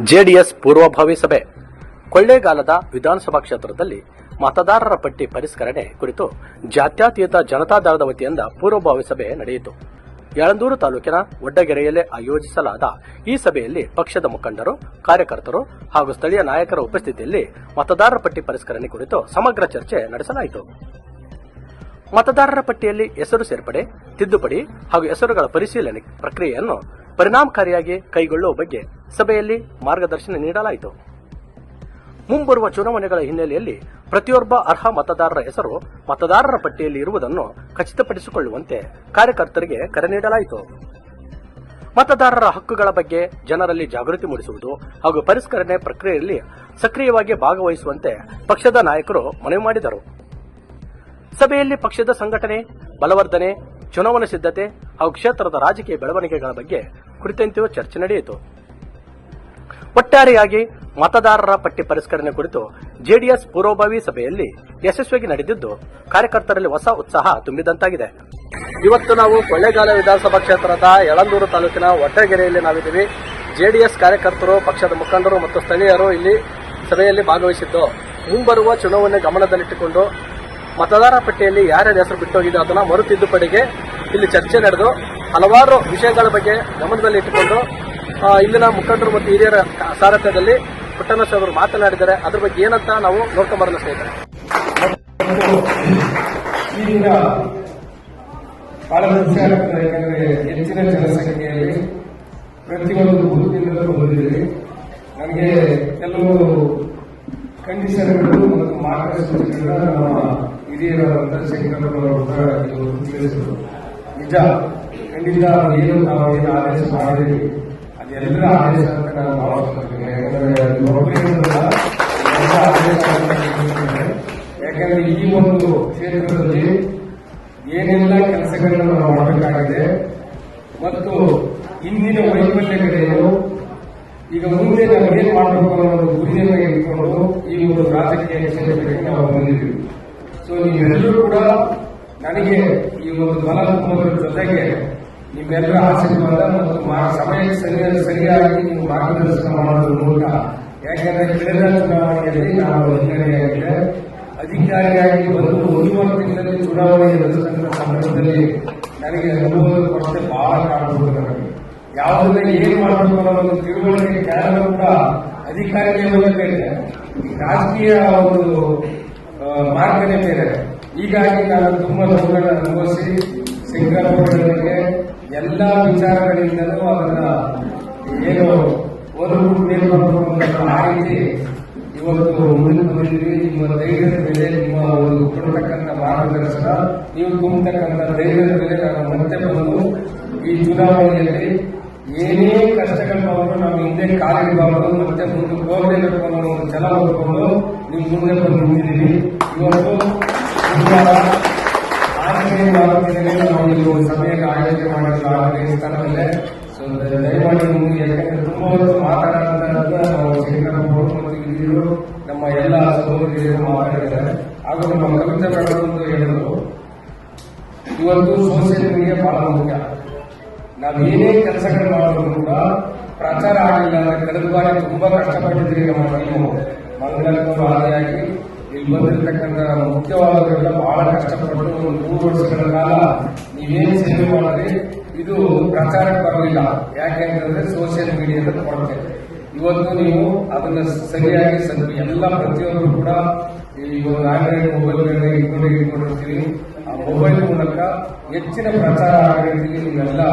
JDS ಪೂರ್ವಭಾವಿ ಸಭೆ ಕೊಳ್ಳೇಗಾಲದ ವಿಧಾನಸಭಾ ಕ್ಷೇತ್ರದಲ್ಲಿ ಮತದಾರರ ಪಟ್ಟಿ ಪರಿಷ್ಕರಣೆ ಕುರಿತು ಜಾತ್ಯತೀತ ಜನತಾದಳದ ವತಿಯಿಂದ ಪೂರ್ವಭಾವಿ ಸಭೆ ನಡೆಯಿತು. ಯಳಂದೂರು ತಾಲೂಕಿನ ಒಡ್ಡಗೆರೆಯಲ್ಲಿ ಆಯೋಜಿಸಲಾದ ಈ ಸಭೆಯಲ್ಲಿ ಪಕ್ಷದ ಮುಖಂಡರು, ಕಾರ್ಯಕರ್ತರು ಹಾಗೂ ಸ್ಥಳೀಯ ನಾಯಕರ ಉಪಸ್ಥಿತಿಯಲ್ಲಿ ಮತದಾರರ ಪಟ್ಟಿ ಪರಿಷ್ಕರಣೆ ಕುರಿತು ಸಮಗ್ರ ಚರ್ಚೆ ನಡೆಸಲಾಯಿತು. ಮತದಾರರ ಪಟ್ಟಿಯಲ್ಲಿ ಹೆಸರು ಸೇರ್ಪಡೆ, ತಿದ್ದುಪಡಿ ಹಾಗೂ ಹೆಸರುಗಳ ಪರಿಶೀಲನೆ ಪ್ರಕ್ರಿಯೆಯನ್ನು ಪರಿಣಾಮಕಾರಿಯಾಗಿ ಕೈಗೊಳ್ಳುವ ಬಗ್ಗೆ ಸಭೆಯಲ್ಲಿ ಮಾರ್ಗದರ್ಶನ ನೀಡಲಾಯಿತು. ಮುಂಬರುವ ಚುನಾವಣೆಗಳ ಹಿನ್ನೆಲೆಯಲ್ಲಿ ಪ್ರತಿಯೊಬ್ಬ ಅರ್ಹ ಮತದಾರರ ಹೆಸರು ಮತದಾರರ ಪಟ್ಟಿಯಲ್ಲಿ ಇರುವುದನ್ನು ಖಚಿತಪಡಿಸಿಕೊಳ್ಳುವಂತೆ ಕಾರ್ಯಕರ್ತರಿಗೆ ಕರೆ ನೀಡಲಾಯಿತು. ಮತದಾರರ ಹಕ್ಕುಗಳ ಬಗ್ಗೆ ಜನರಲ್ಲಿ ಜಾಗೃತಿ ಮೂಡಿಸುವುದು ಹಾಗೂ ಪರಿಷ್ಕರಣೆ ಪ್ರಕ್ರಿಯೆಯಲ್ಲಿ ಸಕ್ರಿಯವಾಗಿ ಭಾಗವಹಿಸುವಂತೆ ಪಕ್ಷದ ನಾಯಕರು ಮನವಿ ಮಾಡಿದರು. ಸಭೆಯಲ್ಲಿ ಪಕ್ಷದ ಸಂಘಟನೆ, ಬಲವರ್ಧನೆ, ಚುನಾವಣಾ ಸಿದ್ಧತೆ ಹಾಗೂ ಕ್ಷೇತ್ರದ ರಾಜಕೀಯ ಬೆಳವಣಿಗೆಗಳ ಬಗ್ಗೆ ಕುರಿತಂತೆಯೂ ಚರ್ಚೆ ನಡೆಯಿತು. ಒಟ್ಟಾರೆಯಾಗಿ ಮತದಾರರ ಪಟ್ಟಿ ಪರಿಷ್ಕರಣೆ ಕುರಿತು ಜೆಡಿಎಸ್ ಪೂರ್ವಭಾವಿ ಸಭೆಯಲ್ಲಿ ಯಶಸ್ವಿಯಾಗಿ ನಡೆದಿದ್ದು ಕಾರ್ಯಕರ್ತರಲ್ಲಿ ಹೊಸ ಉತ್ಸಾಹ ತುಂಬಿದಂತಾಗಿದೆ. ಇವತ್ತು ನಾವು ಕೊಳ್ಳೇಗಾಲ ವಿಧಾನಸಭಾ ಕ್ಷೇತ್ರದ ಯಳಂದೂರು ತಾಲೂಕಿನ ಒಡ್ಡಗೆರೆಯಲ್ಲಿ ನಾವಿದ್ದೀವಿ. ಜೆಡಿಎಸ್ ಕಾರ್ಯಕರ್ತರು, ಪಕ್ಷದ ಮುಖಂಡರು ಮತ್ತು ಸ್ಥಳೀಯರು ಇಲ್ಲಿ ಸಭೆಯಲ್ಲಿ ಭಾಗವಹಿಸಿದ್ದು, ಮುಂಬರುವ ಚುನಾವಣೆ ಗಮನದಲ್ಲಿಟ್ಟುಕೊಂಡು ಮತದಾರರ ಪಟ್ಟಿಯಲ್ಲಿ ಯಾರ್ಯಾರ ಹೆಸರು ಬಿಟ್ಟೋಗಿದೆ ಅದನ್ನು ಮರು ತಿದ್ದುಪಡಿಗೆ ಇಲ್ಲಿ ಚರ್ಚೆ ನಡೆದು ಹಲವಾರು ವಿಷಯಗಳ ಬಗ್ಗೆ ಗಮನದಲ್ಲಿಟ್ಟುಕೊಂಡು ಇಲ್ಲಿನ ಮುಖಂಡರು ಮತ್ತು ಹಿರಿಯರ ಸಾರಥ್ಯದಲ್ಲಿ ಪುಟ್ಟಣ್ಣ ಅವರು ಮಾತನಾಡಿದ್ದಾರೆ. ಅದ್ರ ಬಗ್ಗೆ ಏನಂತ ನಾವು ನೋಡ್ಕೊಂಬರೋಣ ಸ್ನೇಹಿತರೆ. ಈಗ ಬಹಳ ಮುಖ್ಯ ಆಗ್ತದೆ, ಯಾಕಂದ್ರೆ ಹೆಚ್ಚಿನ ಜನಸಂಖ್ಯೆಯಲ್ಲಿ ಪ್ರತಿಯೊಂದು ಬೂತ್ನಿಂದಲೂ ಬಂದಿದೆ. ನನಗೆ ಕೆಲವು ಕಂಡೀಷನ್ಗಳು ಮತ್ತು ಮಾರ್ಗಸೂಚಿಗಳನ್ನ ನಮ್ಮ ಹಿರಿಯರಾದಂಥ ಶಂಕರಪ್ಪನವರು ತಿಳಿಸಿದರು. ನಿಜ, ಖಂಡಿತ ಏನು ನಾವು ಏನು ಆದೇಶ ಮಾಡಿದ್ವಿ ಅದೆಲ್ಲರ ಆದೇಶ ಅಂತ ನಾನು ಭಾವಿಸ್ತೇನೆ. ಯಾಕಂದ್ರೆ ಈ ಒಂದು ಕ್ಷೇತ್ರದಲ್ಲಿ ಏನೆಲ್ಲ ಕೆಲಸಗಳನ್ನು ನಾವು ಮಾಡಬೇಕಾಗಿದೆ ಮತ್ತು ಇಂದಿನ ವೈಫಲ್ಯಗಳೇನು, ಈಗ ಮುಂದೆ ನಾವು ಏನ್ ಮಾಡಬೇಕು ಅನ್ನೋದು ಗುರಿಯನ್ನು ಇಟ್ಕೊಂಡು ಈ ಒಂದು ರಾಜಕೀಯ ಕ್ಷೇತ್ರಕ್ಕೆ ನಾವು ಬಂದಿದ್ದೀವಿ. ಸೊ ನೀವೆಲ್ಲರೂ ಕೂಡ ನನಗೆ ಈ ಒಂದು ಬಲ ತುಂಬುವುದರ ಜೊತೆಗೆ ನಿಮ್ಮೆಲ್ಲರ ಆಶೀರ್ವಾದ ಮತ್ತು ಸಮಯಕ್ಕೆ ಸರಿಯಾಗಿ ನೀವು ಮಾರ್ಗದರ್ಶನ ಮಾಡೋದ್ರ ಮೂಲಕ, ಯಾಕೆಂದ್ರೆ ಕಳೆದ ಚುನಾವಣೆಯಲ್ಲಿ ನಾವು ಅಧಿಕಾರಿಯಾಗಿದೆ, ಅಧಿಕಾರಿಯಾಗಿ ಬಂದು 1 ತಿಂಗಳಲ್ಲಿ ಚುನಾವಣೆ ಎದುರಿಸಿದ ಸಂದರ್ಭದಲ್ಲಿ ನನಗೆ ಅನುಭವದ ಕೊರತೆ ಬಹಳ ಕಾಣಬಹುದು. ನನಗೆ ಯಾವುದನ್ನ ಏನ್ ಮಾಡಬೇಕು ಅನ್ನೋ ಒಂದು ತಿಳುವಳಿಕೆ ಜ್ಞಾನ ಕೂಡ ಅಧಿಕಾರಿಗಳೇ ಬೇರೆ, ರಾಜಕೀಯ ಒಂದು ಮಾರ್ಗನೇ ಬೇರೆ. ಹೀಗಾಗಿ ನಾನು ತುಂಬಾ ನೋವುಗಳನ್ನು ಅನುಭವಿಸಿ ಶಂಕರಪ್ಪನವರಿಗೆ ಎಲ್ಲಾ ವಿಚಾರಗಳಿಂದಲೂ ಅದನ್ನ ಏನು ಓದ್ಬಿಟ್ಟು ಆ ರೀತಿ ಇವತ್ತು ಮುಂದೆ ಬಂದಿದ್ವಿ. ನಿಮ್ಮ ಧೈರ್ಯದ ಮೇಲೆ, ನಿಮ್ಮ ಒಂದು ಕೊಡತಕ್ಕಂಥ ಮಾರ್ಗದರ್ಶನ, ನೀವು ತುಂಬತಕ್ಕಂಥ ಧೈರ್ಯದ ಮೇಲೆ ನಾನು ಮತ್ತೆ ಬಂದು ಈ ಚುನಾವಣೆಯಲ್ಲಿ ಏನೇ ಕಷ್ಟಗಳು ನಾವು ಹಿಂದೆ ಕಾಲಿಡಬಾರದು, ಮತ್ತೆ ಮುಂದೆ ಹೋಗಲೇಬೇಕು ಅನ್ನೋ ಒಂದು ಛಲ ಹೊಂದ್ಕೊಂಡು ನೀವು ಮುಂದೆ ಬಂದು ನಿಂತಿದ್ದೀವಿ. ಇವತ್ತು ನಾವು ಇಲ್ಲಿ ಒಂದು ಸಭೆಯನ್ನು ಆಯೋಜನೆ ಮಾಡಿರುವ ಸ್ಥಳದಲ್ಲೇ ದಯಮಾಡಿ ಯಾಕಂದ್ರೆ ತುಂಬಾ ಹೊತ್ತು ಮಾತನಾಡುವಂತ ನಾವು ಶಂಕರಪ್ಪವರು ಮತ್ತು ಹಿರಿಯರು ನಮ್ಮ ಎಲ್ಲ ಸಹೋದರಿಯರು ಮಾತಾಡಿದ್ದಾರೆ. ಹಾಗೂ ನಮ್ಮ ಕವಿತಾ ಮೇಡಮ್ ಹೇಳಿದ್ರು, ಇವತ್ತು ಸೋಷಿಯಲ್ ಮೀಡಿಯಾ ಬಹಳ ಮುಖ್ಯ. ನಾವೇನೇ ಕೆಲಸಗಳು ಮಾಡೋದು ಕೂಡ ಪ್ರಚಾರ ಆಗಲಿಲ್ಲ ಅಂದ್ರೆ, ಕಳೆದ ಬಾರಿ ತುಂಬಾ ಕಷ್ಟಪಟ್ಟಿದ್ರಿ ನಮ್ಮ ಟೀಮು ಮಂಗಳೂರು ಆದಿಯಾಗಿ ಇಲ್ಲಿ ಬಂದಿರತಕ್ಕಂಥ ಮುಖ್ಯವಾದವರೆಲ್ಲ ಬಹಳ ಕಷ್ಟಪಟ್ಟು ಒಂದು 3 ವರ್ಷಗಳ ಕಾಲ ನೀವೇನು ಸೇವೆ ಮಾಡಿದ್ರೆ ಇದು ಪ್ರಚಾರಕ್ಕೆ ಬರಲಿಲ್ಲ. ಯಾಕೆಂತಂದ್ರೆ ಸೋಷಿಯಲ್ ಮೀಡಿಯಾದ ಕೊರತೆ. ಇವತ್ತು ನೀವು ಅದನ್ನ ಸರಿಯಾಗಿ ಎಲ್ಲ ಪ್ರತಿಯೊಬ್ಬರು ಕೂಡ ಈ ಒಂದು ಆಂಡ್ರಾಯ್ಡ್ ಮೊಬೈಲ್ಗಳನ್ನ ಇಟ್ಕೊಂಡಿರ್ತೀವಿ. ಆ ಮೊಬೈಲ್ ಮೂಲಕ ಹೆಚ್ಚಿನ ಪ್ರಚಾರ ಆಗಿರ್ತೀವಿ. ನೀವೆಲ್ಲ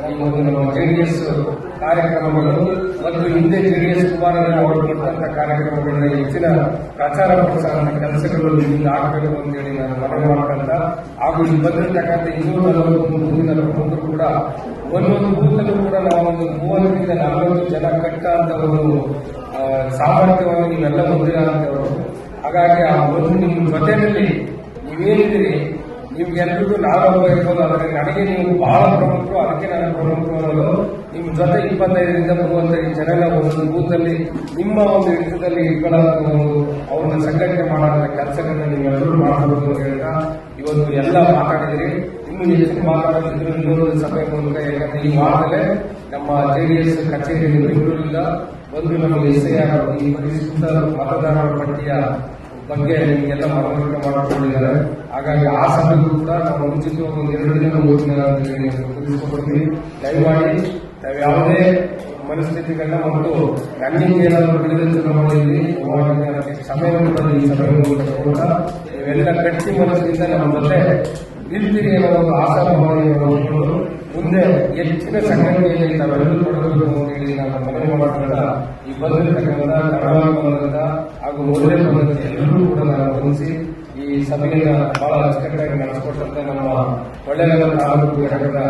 ಈ ಒಂದು ನಮ್ಮ ಜೆಡಿಎಸ್ ಕಾರ್ಯಕ್ರಮಗಳು ಮತ್ತು ಹಿಂದೆ ಜೆಡಿಎಸ್ ಕುಮಾರಣ್ಣ ಅವರು ಕೊಟ್ಟಂತ ಕಾರ್ಯಕ್ರಮಗಳನ್ನ ಹೆಚ್ಚಿನ ಪ್ರಚಾರ ಪ್ರೋತ್ಸಾಹನ ಕೆಲಸಗಳು ಇಲ್ಲಿ ಆಗಬೇಕು ಅಂತೇಳಿ ನಾನು ಮನವಿ ಮಾಡ್ಕೊಂತ, ಹಾಗೂ ಇಲ್ಲಿ ಬಂದಿರತಕ್ಕಂಥ 240 ಬೂತ್ ಕೂಡ ಒಂದೊಂದು ಬೂತಲ್ಲೂ ಕೂಡ ನಾವು ಒಂದು 30 ರಿಂದ 40 ಜನ ಕಟ್ಟ ಅಂತ ಒಂದು ಸಾಮರ್ಥ್ಯವನ್ನು ನೀವೆಲ್ಲ ಹೊಂದಿರ ಅಂತವರು. ಹಾಗಾಗಿ ಆ ಒಂದು ನಿಮ್ಮ ಜೊತೆಯಲ್ಲಿ ನೀವೇನಿದ್ದೀರಿ, ನಿಮ್ಗೆಲ್ಲರಿಗೂ ನಾನೊಬ್ಬ ಇರ್ಬೋದು, ಆದರೆ ನನಗೆ ನೀವು ಬಹಳ ಪ್ರಮುಖರು, ಅದಕ್ಕೆ ನಾನು ಪ್ರಮುಖರು ಅನ್ನೋದು. ನಿಮ್ಮ ಜೊತೆ 25 ರಿಂದ 35 ಜನ ಒಂದು ಬೂತಲ್ಲಿ ನಿಮ್ಮ ಒಂದು ಹಿಡಿತದಲ್ಲಿ ಇಟ್ಕೊಳ್ಳೋದು, ಅವ್ರನ್ನ ಸಂಘಟನೆ ಮಾಡುವಂತ ಕೆಲಸಗಳನ್ನ ನೀವೆಲ್ಲರೂ ಮಾಡಬಹುದು ಅಂತ ಹೇಳ್ತಾ ಇವತ್ತು ಎಲ್ಲ ಮಾತಾಡಿದಿರಿ. ಇನ್ನೂ ಹೆಚ್ಚು ಮಾತಾಡೋದಿದ್ರು ಇನ್ನೊಂದು ಸಭೆ ಮೂಲಕ, ಯಾಕಂದ್ರೆ ಈ ವಾರದಲ್ಲೇ ನಮ್ಮ ಜೆಡಿಎಸ್ ಕಚೇರಿ ಬೆಂಗಳೂರಿಂದ ಬಂದು ನಮಗೆ SIR ಈ ಪರಿಶಿಷ್ಟ ಮತದಾರರ ಪಟ್ಟಿಯ ಬಗ್ಗೆ ನಿಮಗೆಲ್ಲ ಮನವರಿಕೆ ಮಾಡಿಕೊಂಡಿದ್ದಾರೆ. ಹಾಗಾಗಿ ಆ ಸಭೆಗೂ ಕೂಡ ನಾವು ಮುಂಚಿತವಾಗಿ 2 ದಿನ 3 ದಿನ ತಿಳಿಸಿಕೊಡ್ತೀವಿ. ದಯಮಾಡಿ ನಾವು ಯಾವುದೇ ಮನಸ್ಥಿತಿಗಳನ್ನ ಮತ್ತು ರನ್ನಿಂಗ್ ಏನಾದರೂ ವಿವಿಧ ಚುನಾವಣೆಯಲ್ಲಿ ಸಮಯವನ್ನು ತಂದು ಈ ಸಭೆಯನ್ನು ಕೂಡ ನೀವೆಲ್ಲ ಗಟ್ಟಿ ಮನಸ್ಸಿನಿಂದ ನಮ್ಮ ಜೊತೆ ನಿಲ್ತೀರಿ ಅನ್ನೋ ಒಂದು ಆಶಾಭಾವನೆಯನ್ನು ಹೊಂದಿಕೊಂಡು ಮುಂದೆ ಹೆಚ್ಚಿನ ಸಂಘಟನೆಯಲ್ಲಿ ನಾವೆಲ್ಲರೂ ತೊಡಗಬೇಕು ಅಂತ ಹೇಳಿ ನಾನು ಮನವಿ ಮಾಡಿದಾಗ ಈ ಬಂದಿರತಕ್ಕಂಥ ಕನ್ನಡ ಹಾಗೂ ಮೊದಲೇ ಬಂದಂತೆ ಎಲ್ಲರೂ ಕೂಡ ನಾನು ಗಮನಿಸಿ ಈ ಸಭೆಯನ್ನ ಬಹಳ ಅಚ್ಚುಕಟ್ಟಾಗಿ ನಡೆಸಿಕೊಟ್ಟಂತ ನಮ್ಮ ಕೊಳ್ಳೇಗಾಲ ತಾಲೂಕು ಘಟಕದ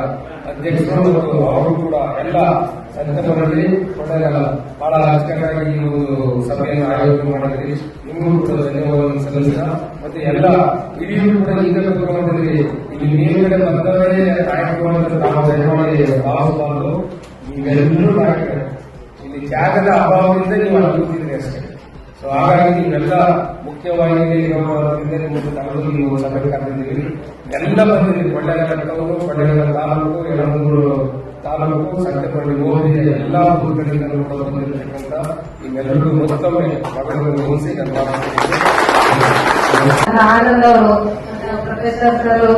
ಅಧ್ಯಕ್ಷರು ಮತ್ತು ಅವರು ಕೂಡ ಎಲ್ಲ ಸಂತಮರಲ್ಲಿ ಕೊಳ್ಳೇಗಾಲ ಬಹಳ ಅಚ್ಚುಕಟ್ಟಾಗಿ ಈ ಒಂದು ಸಭೆಯನ್ನು ಆಯೋಜನೆ ಮಾಡಿದ್ರಿ. ನಿಮಗೂ ಕೂಡ ಧನ್ಯವಾದವನ್ನು ಸಲ್ಲಿಸಿದ ಮತ್ತೆ ಎಲ್ಲ ಹಿರಿಯರು ಕೂಡ ಈಗ ಕರ್ಕೊಂಡಿದ್ರಿ. ಇಲ್ಲಿ ಮೇಲ್ಗಡೆ ಬಂದವರೇ ಕಾರ್ಯಕ್ರಮವನ್ನು ನಾವು ದಯಮಾಡಿ ಭಾವಿಸಬಾರದು. ನೀವೆಲ್ಲರೂ ನಾಯಕರು, ಇಲ್ಲಿ ಜಾಗದ ಅಭಾವದಿಂದ ನೀವು ಅನುಭವಿಸಿದ್ರಿ ಅಷ್ಟೇ. ಸೊ ಹಾಗಾಗಿ ನೀವೆಲ್ಲ ಮುಖ್ಯವಾಗಿ ನಿಮ್ಮನ್ನು ತಗೊಂಡು ನೀವು ಸಭೆ ಕರೆದಿದ್ದೀವಿ. ಎಲ್ಲ ಬಂದಿದ್ದೀವಿ. ಕೊಳ್ಳೇಗಾಲದವರು, ಕೊಳ್ಳೇಗಾಲ ತಾಲೂಕು, ಯಳಂದೂರು ತಾಲೂಕು, ಸಂತೆಪಳ್ಳಿ ಹೋಬಳಿಯ ಎಲ್ಲಾ ಊರುಗಳಿಂದ ಕೂಡ ಬಂದಿರತಕ್ಕಂಥ ನಿಮ್ಮೆಲ್ಲರಿಗೂ ಮತ್ತೊಮ್ಮೆ ಮಗಳನ್ನು ಗಮನಿಸಿ ಆನಂದ್ ಅವರು, ಪ್ರೊಫೆಸರ್ ಸರ್,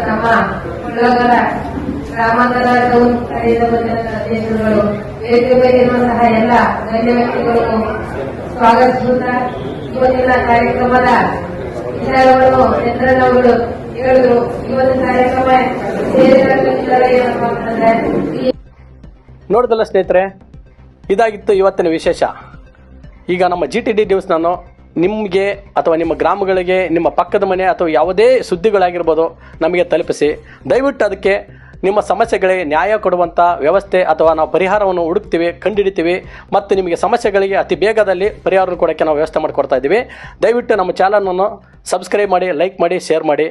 ನಮ್ಮ ಕೊಳ್ಳೇಗಾಲ ಗ್ರಾಮಾಂತರ ಟೌನ್ ಕಡೆಯಿಂದ ಬಂದಿರುವ ಅಧ್ಯಕ್ಷರುಗಳು, ವೇದಿಕೆ ಮೇಲೆ ಇರುವಂತಹ ಎಲ್ಲ ಗಣ್ಯ ವ್ಯಕ್ತಿಗಳು ಸ್ವಾಗತಿಸುತ್ತಾ ಇವತ್ತಿನ ಕಾರ್ಯಕ್ರಮದ ವಿಚಾರಗಳು ಚಂದ್ರನವರು ಹೇಳಿದ್ರು. ಇವತ್ತಿನ ಕಾರ್ಯಕ್ರಮ ನೋಡಿದಲ್ಲ ಸ್ನೇಹಿತರೆ, ಇದಾಗಿತ್ತು ಇವತ್ತಿನ ವಿಶೇಷ. ಈಗ ನಮ್ಮ GTD ನ್ಯೂಸ್ ನಾನು ನಿಮಗೆ ಅಥವಾ ನಿಮ್ಮ ಗ್ರಾಮಗಳಿಗೆ, ನಿಮ್ಮ ಪಕ್ಕದ ಮನೆ ಅಥವಾ ಯಾವುದೇ ಸುದ್ದಿಗಳಾಗಿರ್ಬೋದು ನಮಗೆ ತಲುಪಿಸಿ. ದಯವಿಟ್ಟು ಅದಕ್ಕೆ ನಿಮ್ಮ ಸಮಸ್ಯೆಗಳಿಗೆ ನ್ಯಾಯ ಕೊಡುವಂಥ ವ್ಯವಸ್ಥೆ ಅಥವಾ ನಾವು ಪರಿಹಾರವನ್ನು ಹುಡುಕ್ತೀವಿ, ಕಂಡುಹಿಡಿತೀವಿ ಮತ್ತು ನಿಮಗೆ ಸಮಸ್ಯೆಗಳಿಗೆ ಅತಿ ಬೇಗದಲ್ಲಿ ಪರಿಹಾರ ಕೊಡೋಕ್ಕೆ ನಾವು ವ್ಯವಸ್ಥೆ ಮಾಡಿಕೊಡ್ತಾ ಇದ್ದೀವಿ. ದಯವಿಟ್ಟು ನಮ್ಮ ಚಾನಲನ್ನು ಸಬ್ಸ್ಕ್ರೈಬ್ ಮಾಡಿ, ಲೈಕ್ ಮಾಡಿ, ಶೇರ್ ಮಾಡಿ.